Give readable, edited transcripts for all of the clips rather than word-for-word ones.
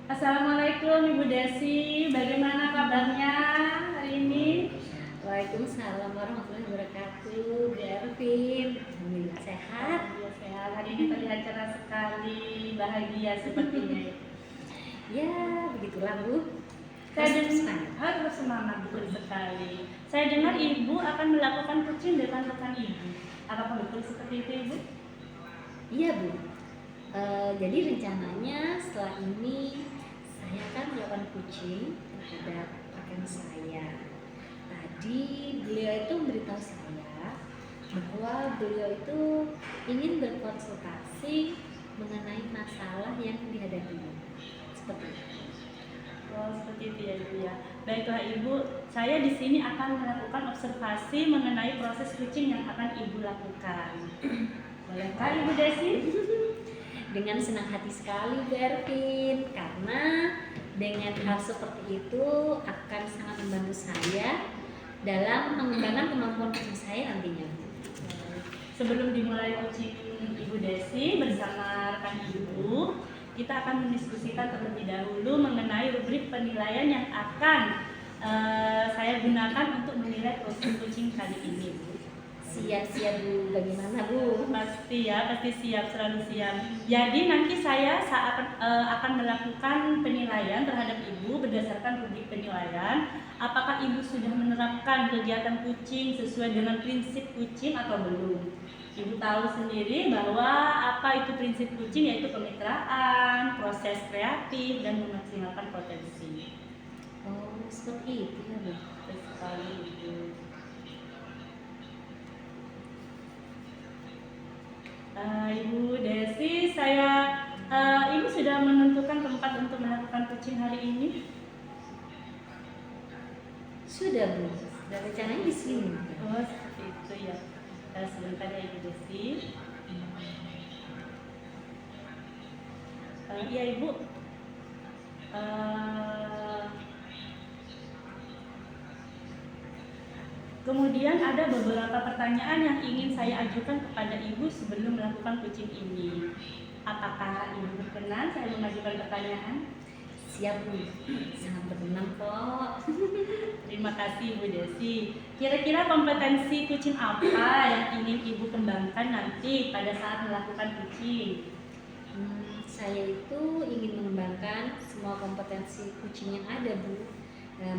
Assalamualaikum Ibu Desi, bagaimana kabarnya hari ini? Waalaikumsalam warahmatullahi wabarakatuh. Bu Ervin, alhamdulillah sehat. Ya, sehat. Hari ini terlihat cerah sekali, bahagia sepertinya. Ya, begitulah Bu. Harus semangat, betul sekali. Saya dengar Ibu akan melakukan coaching dengan rekan Ibu. Apakah betul seperti itu Ibu? Iya Bu. Jadi rencananya setelah ini saya akan melakukan coaching terhadap rekan saya. Tadi beliau itu memberitahu saya bahwa beliau itu ingin berkonsultasi mengenai masalah yang dihadapinya. Seperti itu. Oh, seperti itu ya Ibu ya. Baiklah Ibu, saya di sini akan melakukan observasi mengenai proses coaching yang akan Ibu lakukan. Bolehkah Ibu Desi? Dengan senang hati sekali Bu Ervin, karena dengan hal seperti itu akan sangat membantu saya dalam mengembangkan kemampuan coaching saya nantinya. Sebelum dimulai coaching Ibu Desi bersama rekan Ibu, kita akan mendiskusikan terlebih dahulu mengenai rubrik penilaian yang akan saya gunakan untuk menilai coaching kali ini Bu. Siap-siap Bu, bagaimana Bu? Pasti siap, selalu siap. Jadi nanti saya akan melakukan penilaian terhadap Ibu berdasarkan rubrik penilaian. Apakah Ibu sudah menerapkan kegiatan coaching sesuai dengan prinsip coaching atau belum? Ibu tahu sendiri bahwa apa itu prinsip coaching, yaitu kemitraan, proses kreatif, dan memaksimalkan potensi. Oh, seperti itu ya Bu. Betul sekali Ibu. Ibu Desi, Ibu sudah menentukan tempat untuk melakukan coaching hari ini? Sudah Bu, sudah rencananya di sini. Oh, seperti itu ya. Sebentar ya Ibu Desi. Iya Ibu. Kemudian ada beberapa pertanyaan yang ingin saya ajukan kepada Ibu sebelum melakukan coaching ini. Apakah Ibu berkenan saya mengajukan pertanyaan? Siap Bu, sangat berkenan kok. Terima kasih Ibu Desi. Kira-kira kompetensi coaching apa yang ingin Ibu kembangkan nanti pada saat melakukan coaching? Saya itu ingin mengembangkan semua kompetensi coaching yang ada Bu.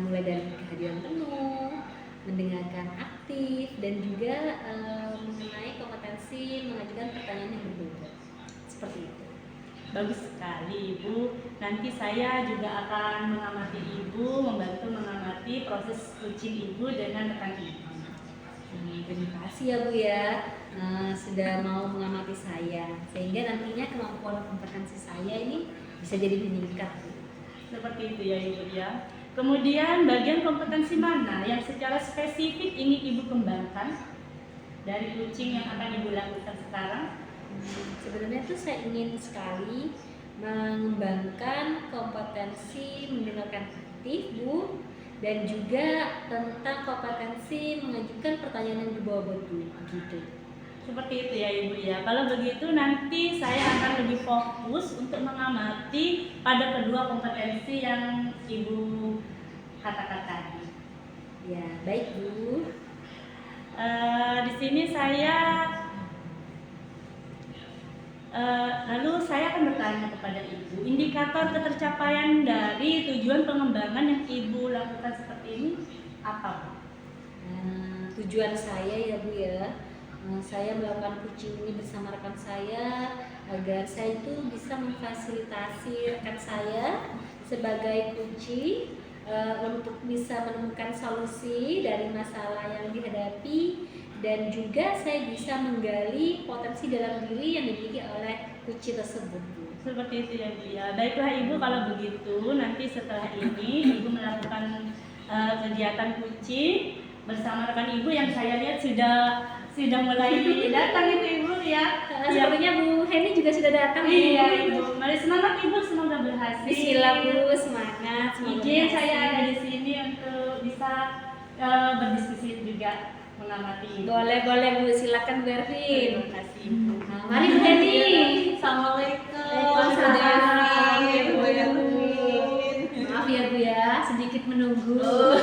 Mulai dari kehadiran penuh, mendengarkan aktif, dan juga mengenai kompetensi mengajukan pertanyaan yang berbeda. Seperti itu. Bagus sekali Ibu. Nanti saya juga akan mengamati Ibu, membantu mengamati proses coaching Ibu dengan rekan Ibu. Terima kasih ya Bu ya, sudah mau mengamati saya, sehingga nantinya kemampuan kompetensi saya ini bisa jadi meningkat Bu. Seperti itu ya Ibu ya. Kemudian bagian kompetensi mana yang secara spesifik ingin Ibu kembangkan dari coaching yang akan Ibu lakukan sekarang? Sebenarnya itu saya ingin sekali mengembangkan kompetensi mendengarkan aktif Bu, dan juga tentang kompetensi mengajukan pertanyaan yang berbobot Bu, begitu. Seperti itu ya Ibu ya. Kalau begitu nanti saya akan lebih fokus untuk mengamati pada kedua kompetensi yang Ibu katakan tadi. Ya, baik Bu. Di sini lalu saya akan bertanya kepada Ibu, indikator ketercapaian dari tujuan pengembangan yang Ibu lakukan seperti ini apa Bu? Tujuan saya ya Bu ya, saya melakukan coaching ini bersama rekan saya agar saya itu bisa memfasilitasi rekan saya sebagai coaching untuk bisa menemukan solusi dari masalah yang dihadapi, dan juga saya bisa menggali potensi dalam diri yang dimiliki oleh coaching tersebut Bu. Seperti itu ya Bu ya. Baiklah Ibu, kalau begitu nanti setelah ini Ibu melakukan kegiatan coaching bersama rekan Ibu yang saya lihat sudah sudah mulai datang itu Ibu ya. Sepertinya Bu Heni juga sudah datang. Iya Ibu, mari semangat Ibu, semoga berhasil. Bismillah Bu, semangat. Semoga Izin berhasil. saya ada di sini untuk bisa berdiskusi juga mengamati. Boleh Bu, silakan Bu Ervin. Terima kasih Ibu. Nah, mari Bu Heni. Assalamualaikum. Waalaikumsalam. Bu Ervin. Maaf ya Bu ya, sedikit menunggu. Oh.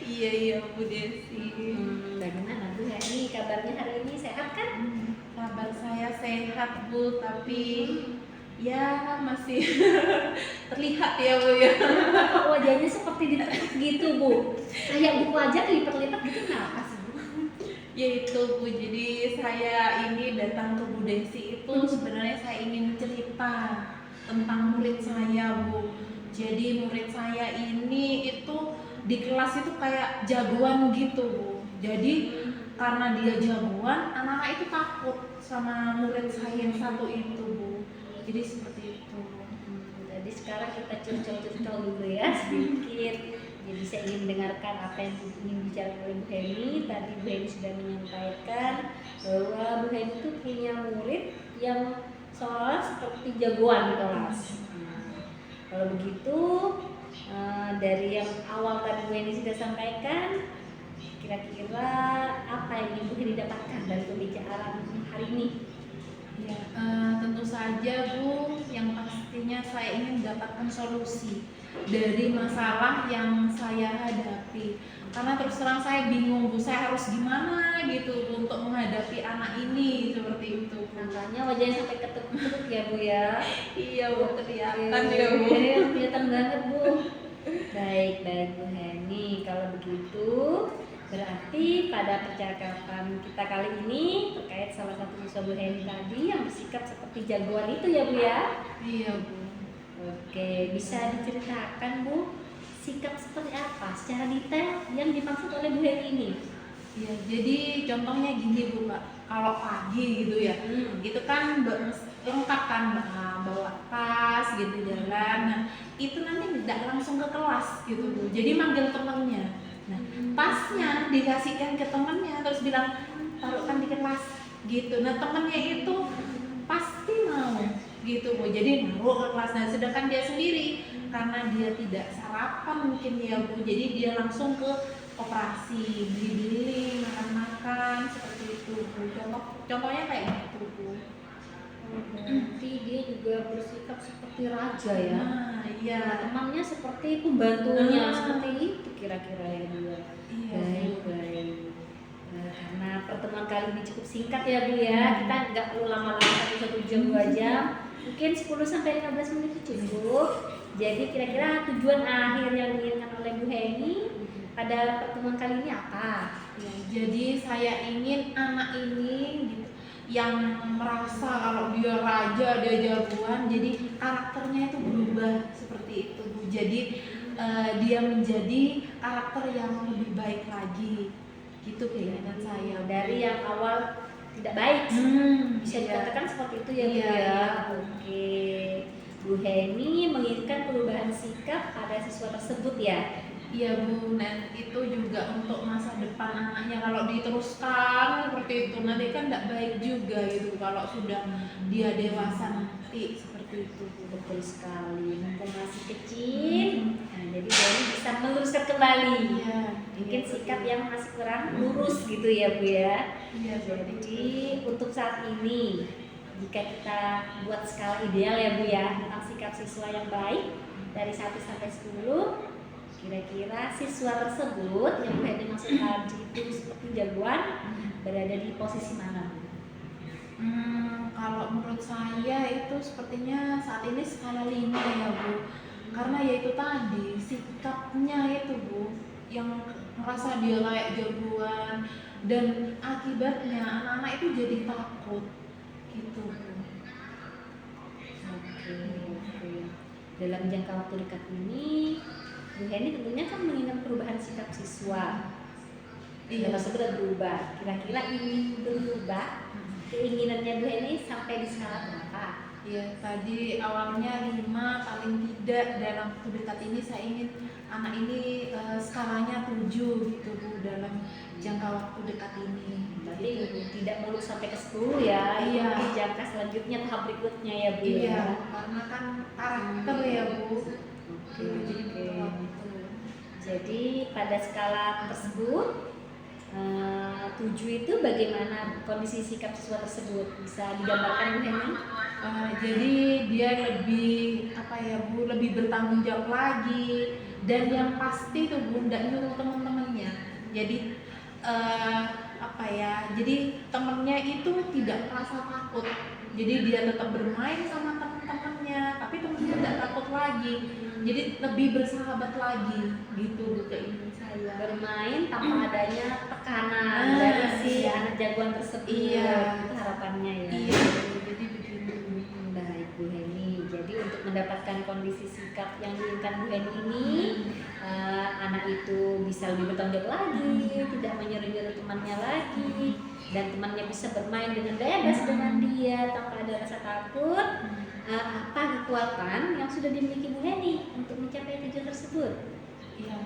Iya Bu Desi. Bagaimana Bu Heni, kabarnya hari ini sehat kan? Kabar saya sehat Bu, tapi ya masih terlihat ya Bu ya. Kok wajahnya seperti ditekuk gitu Bu? Kayak buku aja kelipat-lipat gitu, kenapa sih Bu? Ya itu Bu, jadi saya ini datang ke Bu Desi itu sebenarnya saya ingin cerita tentang murid saya Bu. Jadi murid saya ini itu di kelas itu kayak jagoan gitu Bu. Jadi karena dia jagoan, anak-anak itu takut sama murid saya yang satu itu Bu. Jadi seperti itu. Jadi sekarang kita curcol-curcol dulu ya sedikit. Jadi saya ingin mendengarkan apa yang ingin bicara oleh Bu Heni. Tadi Bu Heni sudah menyampaikan bahwa Bu Heni itu punya murid yang seolah seperti jagoan di kelas. Kalau begitu, dari yang awal tadi Bu Heni sudah sampaikan, kira-kira apa yang ingin Bu Heni dapatkan dari pembicaraan hari ini? Ya, tentu saja Bu, yang pastinya saya ingin mendapatkan solusi dari masalah yang saya hadapi. Karena terus terang saya bingung Bu, saya harus gimana gitu Bu, untuk menghadapi anak ini seperti itu. Makanya wajahnya sampai ketuk-ketuk ya Bu ya. Iya Bu, kelihatan ya Bu. Kelihatan banget Bu. Baik Bu Heni, kalau begitu berarti pada percakapan kita kali ini terkait salah satu siswa Bu Heni tadi yang bersikap seperti jagoan itu ya Bu ya. Iya Bu. Oke, bisa diceritakan Bu sikap seperti apa secara detail yang dimaksud oleh Bu Heni ini? Ya, jadi contohnya gini Bu Pak, kalau pagi gitu ya, itu kan lengkap kan bawa tas gitu jalan, nah itu nanti tidak langsung ke kelas gitu Bu, jadi manggil temennya. Nah tasnya dikasihkan ke temennya terus bilang taruhkan di kelas gitu, nah temennya itu pasti mau gitu Bu, jadi naruh ke kelas. Nah sedangkan dia sendiri karena dia tidak sarapan mungkin ya Bu, jadi dia langsung ke operasi, beli-beli, makan-makan seperti itu Bu. Contohnya kayak gitu Bu. Berarti dia juga bersikap seperti raja ya. Nah, iya. Temannya seperti pembantunya, Nah. seperti itu kira-kira ya dia. Iya. Baik. Karena pertemuan kali ini cukup singkat ya Bu ya. Kita nggak perlu lama-lama 1 jam 2 jam. Mungkin 10 sampai 15 menit itu cukup. Jadi kira-kira tujuan akhir yang diinginkan oleh Bu Heni pada pertemuan kali ini apa? Ya, jadi saya ingin anak ini gitu, yang merasa kalau dia raja, dia jagoan, jadi karakternya itu berubah seperti itu Bu. Jadi dia menjadi karakter yang lebih baik lagi. Gitu keinginan saya. Dari yang awal tidak baik, bisa iya. dikatakan seperti itu ya Bu Iya, ya. iya. Oke. Bu Heni menginginkan perubahan sikap pada siswa tersebut ya. Iya Bu, dan itu juga untuk masa depan anaknya, kalau diteruskan seperti itu nanti kan tidak baik juga gitu kalau sudah dia dewasa nanti seperti itu Bu. Betul sekali. Mumpung masih kecil, nah, jadi Bu Heni bisa meluruskan kembali. Iya, Mungkin iya, sikap betul. yang masih kurang lurus gitu ya Bu ya. Iya seperti itu. Jadi untuk saat ini jika kita buat skala ideal ya Bu ya tentang sikap siswa yang baik dari 1 sampai 10, kira-kira siswa tersebut yang Bu Heni maksud tadi itu seperti jagoan berada di posisi mana Bu? Kalau menurut saya itu sepertinya saat ini skala 5 ya Bu, karena ya itu tadi sikapnya itu Bu yang merasa dia kayak jagoan, dan akibatnya anak-anak itu jadi takut gitu Bu. Oke. Dalam jangka waktu dekat ini Bu Heni tentunya kan menginginkan perubahan sikap siswa. Iya. Tersebut berubah. Kira-kira ingin berubah keinginannya Bu Heni sampai di skala berapa? Ya, tadi awalnya 5, paling tidak dalam waktu dekat ini saya ingin anak ini skalanya 7 gitu Bu, dalam jangka waktu dekat ini. Berarti tidak melulu sampai ke 10 ya, itu Iya. mungkin jangka selanjutnya, tahap berikutnya ya Bu Iya, ya. karena kan karakter ya Bu. Oke, Jadi oke. butuh waktu. Jadi pada skala tersebut 7 itu bagaimana kondisi sikap siswa tersebut, bisa digambarkan Bu Heni? Jadi dia lebih apa ya Bu, lebih bertanggung jawab lagi, dan yang pasti tuh Bu nggak nyuruh teman-temannya. Jadi apa ya? Jadi temennya itu tidak merasa takut. Jadi dia tetap bermain sama teman-temannya, tapi temennya nggak takut lagi. Jadi lebih bersahabat lagi gitu Bu ke ibu saya. Bermain tanpa adanya tekanan Ah, dari si iya. anak jagoan tersebut. Iya. Itu harapannya ya. Iya, jadi begitu. Baik Bu Heni. Jadi untuk mendapatkan kondisi sikap yang diinginkan Bu Heni ini, anak itu bisa lebih bertanggung jawab lagi, tidak menyuruh-nyuruh temannya lagi, dan temannya bisa bermain dengan bebas dengan dia tanpa ada rasa takut. Apa kekuatan yang sudah dimiliki Bu Heni untuk mencapai tujuan tersebut? Iya,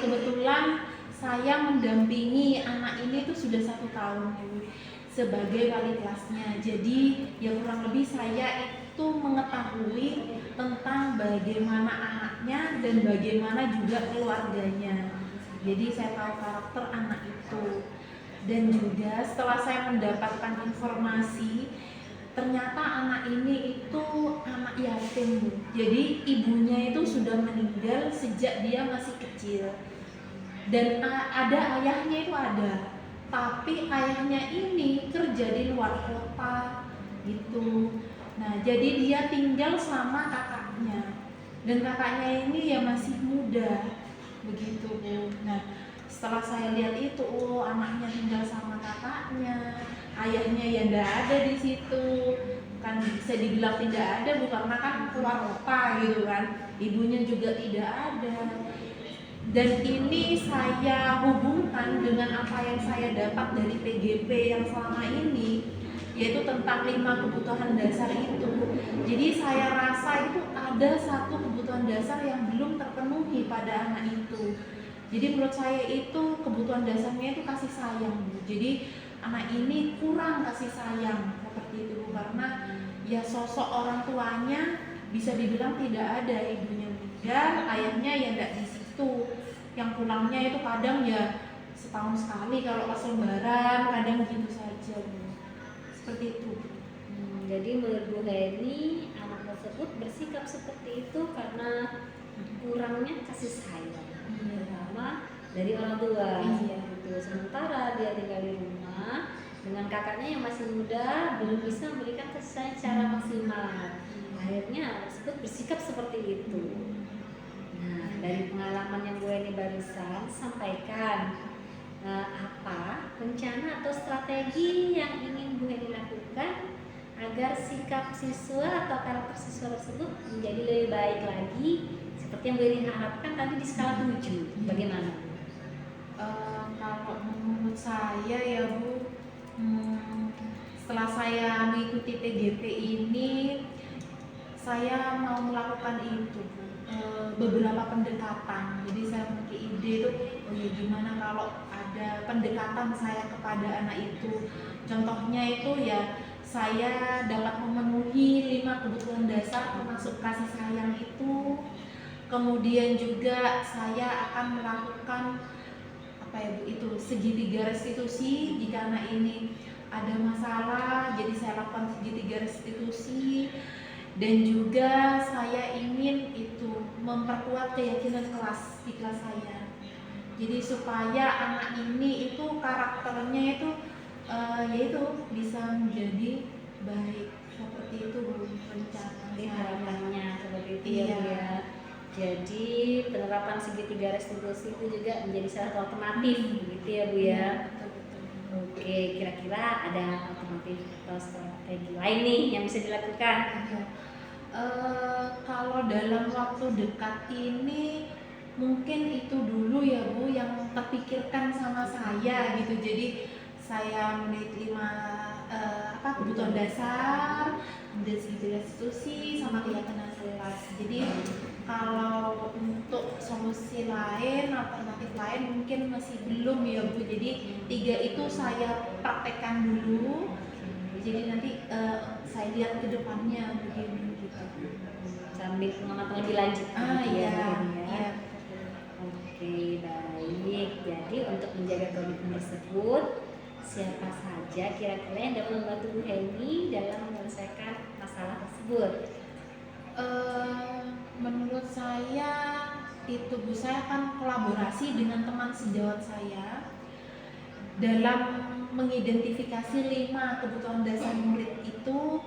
kebetulan saya mendampingi anak ini tuh sudah 1 tahun Bu, sebagai wali kelasnya. Jadi ya kurang lebih saya itu mengetahui tentang bagaimana anaknya dan bagaimana juga keluarganya. Jadi saya tahu karakter anak itu. Dan juga setelah saya mendapatkan informasi, ternyata anak ini itu anak yatim Bu. Jadi ibunya itu sudah meninggal sejak dia masih kecil. Dan ada ayahnya itu ada, tapi ayahnya ini kerja di luar kota gitu. Nah, jadi dia tinggal sama kakaknya. Dan kakaknya ini ya masih muda. Begitu Bu. Nah, setelah saya lihat itu, oh anaknya tinggal sama kakaknya, ayahnya ya nggak ada di situ, kan bisa dibilang tidak ada Bu, karena kan keluar kota gitu kan, ibunya juga tidak ada. Dan ini saya hubungkan dengan apa yang saya dapat dari PGP yang selama ini, yaitu tentang 5 kebutuhan dasar itu. Jadi saya rasa itu ada 1 kebutuhan dasar yang belum terpenuhi pada anak itu. Jadi menurut saya itu kebutuhan dasarnya itu kasih sayang Bu. Jadi anak ini kurang kasih sayang seperti itu Bu, karena ya sosok orang tuanya bisa dibilang tidak ada, ibunya meninggal, ayahnya ya enggak di situ. Yang pulangnya itu kadang ya setahun sekali kalau pas lebaran, kadang gitu saja Bu. Seperti itu. Jadi menurut Bu Heni, anak tersebut bersikap seperti itu karena kurangnya kasih sayang, terutama dari orang tua. Iya. Gitu. Sementara dia tinggal di rumah dengan kakaknya yang masih muda, belum bisa memberikan kasih sayang secara maksimal. Akhirnya anak tersebut bersikap seperti itu. Nah, dari pengalaman yang Bu Heni barusan sampaikan, apa rencana atau strategi yang ingin Bu Heni lakukan agar sikap siswa atau karakter siswa tersebut menjadi lebih baik lagi seperti yang Bu Heni harapkan tadi di skala 7? Bagaimana? Kalau menurut saya ya Bu, setelah saya mengikuti PGP ini, saya mau melakukan itu Bu, beberapa pendekatan. Jadi saya memiliki ide itu, oh ya gimana kalau ada pendekatan saya kepada anak itu. Contohnya itu ya saya dapat memenuhi 5 kebutuhan dasar termasuk kasih sayang itu. Kemudian juga saya akan melakukan apa ya Bu, itu segitiga restitusi jika anak ini ada masalah, jadi saya lakukan segitiga restitusi. Dan juga saya ingin itu memperkuat keyakinan kelas di kelas saya. Jadi supaya anak ini itu karakternya itu yaitu bisa menjadi baik, seperti itu Bu rencana. Jadi harapannya seperti itu ya Iya. Bu ya. Jadi penerapan segitiga restitusi itu juga menjadi salah satu alternatif gitu ya Bu ya. Betul. Oke, kira-kira ada alternatif atau strategi lain nih yang bisa dilakukan? Iya. Kalau dalam waktu dekat ini mungkin itu dulu ya Bu yang terpikirkan sama saya gitu. Jadi saya meneliti 5 kebutuhan dasar, kemudian segitiga restitusi sama keyakinan kelas. Jadi Kalau untuk solusi lain, alternatif lain mungkin masih belum ya Bu. Jadi 3 itu saya praktekkan dulu. Jadi nanti saya lihat ke depannya begini gitu. Sambil pengamatan lebih lanjut Ah gitu iya, ya, Bu, ya. iya. Oke, baik. Jadi untuk menjaga komitmen tersebut, siapa saja kira-kira yang dapat membantu Bu Heni dalam menyelesaikan masalah tersebut? Menurut saya itu Bu, saya akan kolaborasi dengan teman sejawat saya dalam mengidentifikasi 5 kebutuhan dasar murid itu,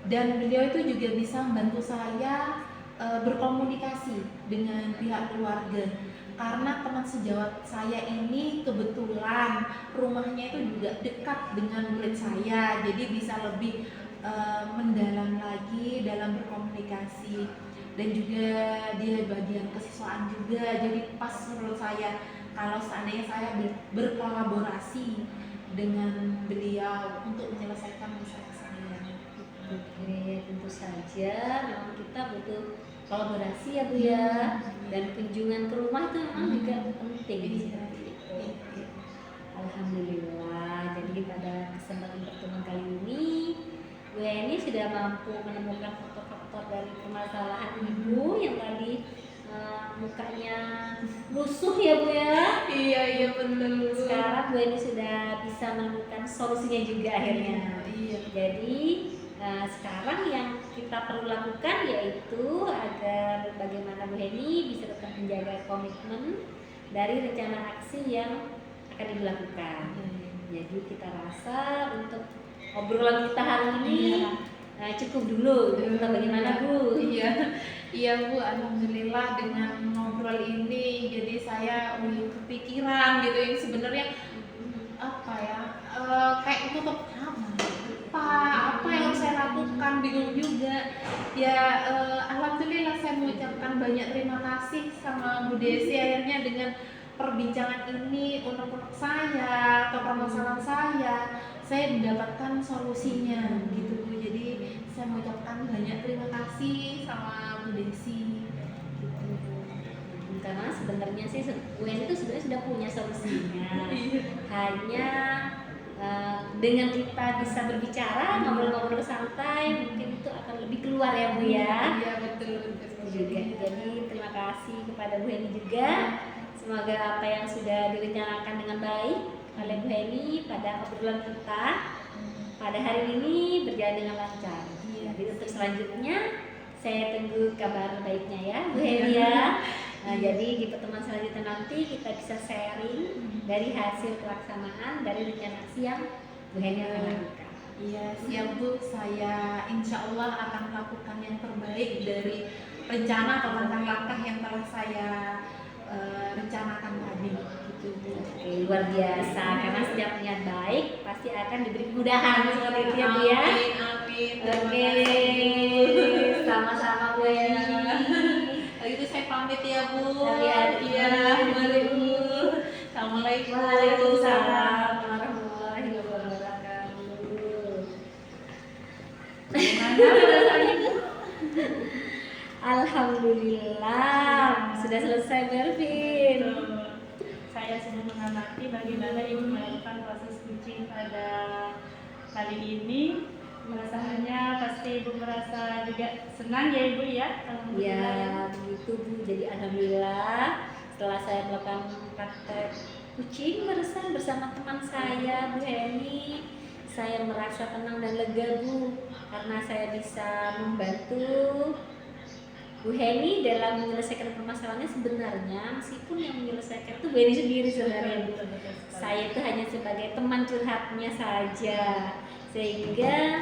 dan beliau itu juga bisa membantu saya berkomunikasi dengan pihak keluarga, karena teman sejawat saya ini kebetulan rumahnya itu juga dekat dengan murid saya, jadi bisa lebih mendalam lagi dalam berkomunikasi, dan juga dia bagian kesiswaan juga, jadi pas menurut saya kalau seandainya saya berkolaborasi dengan beliau untuk menyelesaikan masalah saya. Oke, tentu saja memang kita butuh kolaborasi ya Bu ya, dan kunjungan ke rumah itu memang juga penting. Iya. Seperti itu. Alhamdulillah. Jadi pada kesempatan pertemuan kali ini Bu Heni sudah mampu menemukan faktor-faktor dari permasalahan Ibu yang tadi mukanya lusuh ya Bu ya. Iya betul. Sekarang Bu Heni sudah bisa menemukan solusinya juga akhirnya. Iya. Jadi sekarang yang kita perlu lakukan yaitu agar bagaimana Bu Heni bisa tetap menjaga komitmen dari rencana aksi yang akan dilakukan. Jadi kita rasa untuk obrolan kita hari ini cukup dulu. Kita bagaimana Bu? Iya Bu, alhamdulillah dengan ngobrol ini jadi saya kepikiran gitu yang sebenarnya apa ya, kayak tutup apa yang harus saya lakukan, bingung juga ya. Alhamdulillah saya mengucapkan banyak terima kasih sama Bu Desi, akhirnya dengan perbincangan ini untuk saya atau permasalahan saya mendapatkan solusinya gitu Bu. Jadi saya mengucapkan banyak terima kasih sama Bu Desi gitu. Karena sebenarnya sih Bu Heni itu sebenarnya sudah punya solusinya. Hanya dengan kita bisa berbicara, ngobrol-ngobrol santai, mungkin itu akan lebih keluar ya Bu ya. Iya betul Juga. Jadi terima kasih kepada Bu Heni juga. Semoga apa yang sudah direncanakan dengan baik oleh Bu Heni pada obrolan kita pada hari ini berjalan dengan lancar. Jadi untuk selanjutnya saya tunggu kabar baiknya ya Bu Heni ya. Jadi di pertemuan selanjutnya nanti kita bisa sharing dari hasil pelaksanaan dari rencana aksi yang Bu Heni akan lakukan. Iya siap Bu, saya insya Allah akan melakukan yang terbaik dari rencana atau langkah-langkah yang telah saya rencanakan tadi gitu Bu. Oke, luar biasa, karena setiap niat baik pasti akan diberi kemudahan seperti itu ya Bu ya. Amin. Oke, sama-sama Bu Heni. Itu saya pamit ya Bu. Iya, mari Bu. Assalamualaikum. Waalaikumsalam warahmatullahi wabarakatuh. Alhamdulillah sudah selesai Melvin. Saya sudah mengamati bagaimana Ibu melakukan proses kucing pada kali ini. Rasanya pasti Ibu merasa juga senang ya Ibu ya. Ya begitu Bu. Jadi alhamdulillah setelah saya melakukan praktek kucing barusan bersama teman saya Bu Heni, saya merasa tenang dan lega Bu, karena saya bisa membantu Bu Heni dalam menyelesaikan permasalahannya. Sebenarnya meskipun yang menyelesaikan itu Bu Heni sendiri sebenarnya Bu. Saya itu hanya sebagai teman curhatnya saja, sehingga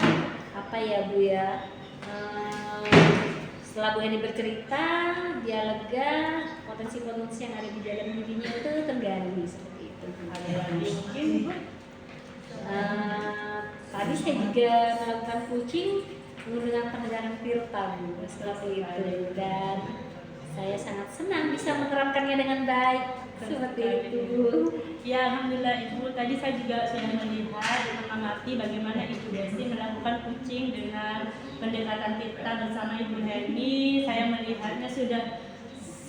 apa ya Bu ya, setelah Bu Heni bercerita dia lega, potensi-potensi yang ada di dalam dirinya itu tergali seperti itu. Ada lagi mungkin Ibu? Tadi saya juga melakukan kucing menggunakan penegakan Tirta Bu, seperti itu, dan saya sangat senang bisa menerapkannya dengan baik seperti itu Bu. Ya alhamdulillah Ibu, tadi saya juga sudah melihat dan mengamati bagaimana Ibu Desi melakukan kucing dengan pendekatan kita bersama Ibu Heni, saya melihatnya sudah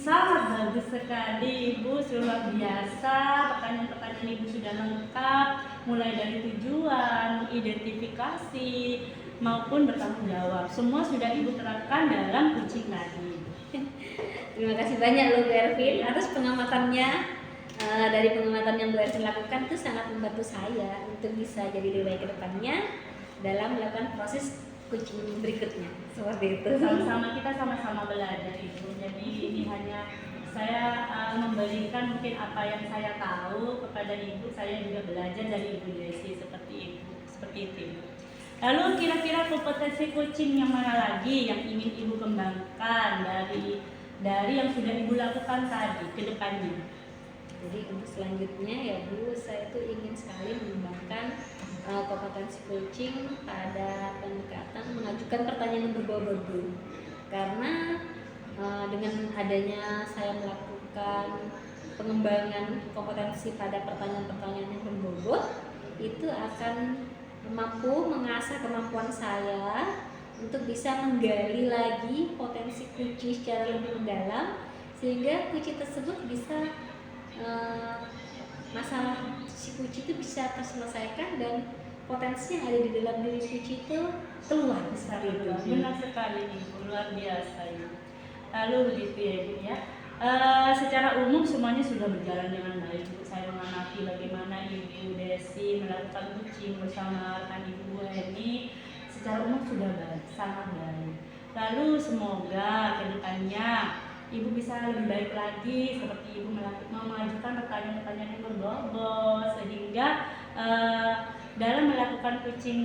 sangat bagus sekali Ibu, luar biasa. Pertanyaan-pertanyaan Ibu sudah lengkap, mulai dari tujuan, identifikasi, maupun bertanggung jawab. Semua sudah Ibu terapkan dalam kucing tadi. Terima kasih banyak loh Bu Ervin atas pengamatannya. Dari pengamatan yang Bu Ervin lakukan itu sangat membantu saya untuk bisa jadi lebih baik ke depannya dalam melakukan proses kucing berikutnya. Seperti itu. Sama-sama, kita sama-sama belajar Ibu. Jadi ini hanya saya memberikan mungkin apa yang saya tahu kepada Ibu. Saya juga belajar dari Ibu Desi seperti itu. Lalu kira-kira kompetensi kucing yang mana lagi yang ingin Ibu kembangkan dari yang sudah Ibu lakukan tadi ke depannya? Jadi untuk selanjutnya ya Bu, saya tuh ingin sekali mengembangkan kompetensi kucing pada pendekatan mengajukan pertanyaan yang berbobot Bu. Karena dengan adanya saya melakukan pengembangan kompetensi pada pertanyaan-pertanyaan yang berbobot, itu akan mampu mengasah kemampuan saya untuk bisa menggali lagi potensi kucing secara lebih mendalam, sehingga kucing tersebut bisa masalah si kucing itu bisa terselesaikan dan potensi yang ada di dalam diri kucing itu keluar besar itu. Benar sekali Ibu, luar biasa Ibu. Lalu begitu ya Ibu ya. Secara umum semuanya sudah berjalan dengan baik Bu. Saya mengamati bagaimana Ibu Desi melakukan kucing bersama rekan Ibu Heni. Secara umum sudah baik, sangat baik. Lalu semoga kedepannya Ibu bisa lebih baik lagi seperti Ibu mengajukan pertanyaan-pertanyaan yang berbobot sehingga dalam melakukan kucing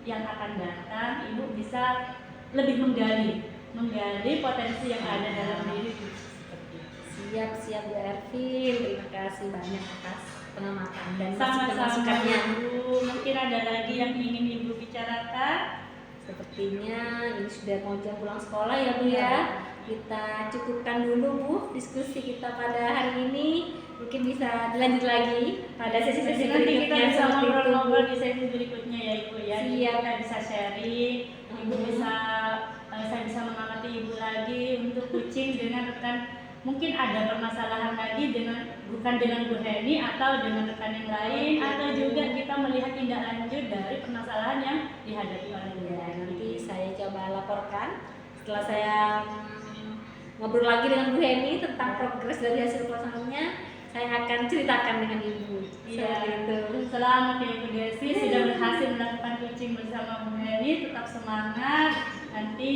yang akan datang Ibu bisa lebih menggali potensi yang ada dalam diri kucing seperti itu. Siap Bu Ervin, terima kasih banyak atas pengamatan dan Sama-sama masukannya. Bu. Mungkin ada lagi yang ingin Ibu bicarakan? Sepertinya ini sudah mau jam pulang sekolah ya Bu ya. Kita cukupkan dulu Bu diskusi kita pada hari ini. Mungkin bisa dilanjut lagi pada sesi-sesi nanti kita berikutnya bisa seperti itu. ngobrol-ngobrol di sesi berikutnya ya Ibu ya. Siap. Kita bisa sharing, Ibu bisa saya bisa mengamati Ibu lagi untuk kucing dengan rekan. Mungkin ada permasalahan lagi bukan dengan Bu Heni atau dengan rekan yang lain, atau juga kita melihat tindak lanjut dari permasalahan yang dihadapi oleh Bu Ya, Heni. nanti saya coba laporkan setelah saya ngobrol lagi dengan Bu Heni tentang progres dari hasil pelaksanaannya. Saya akan ceritakan dengan Ibu. Iya, Seperti itu. selamat ya Ibu Desi sudah berhasil melakukan kucing bersama Bu Heni. Tetap semangat. Nanti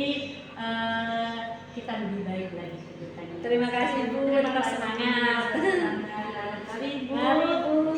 kita lebih baik lagi ke depannya. Terima kasih Bu, tetap semangat. Mari Bu. Mari Bu.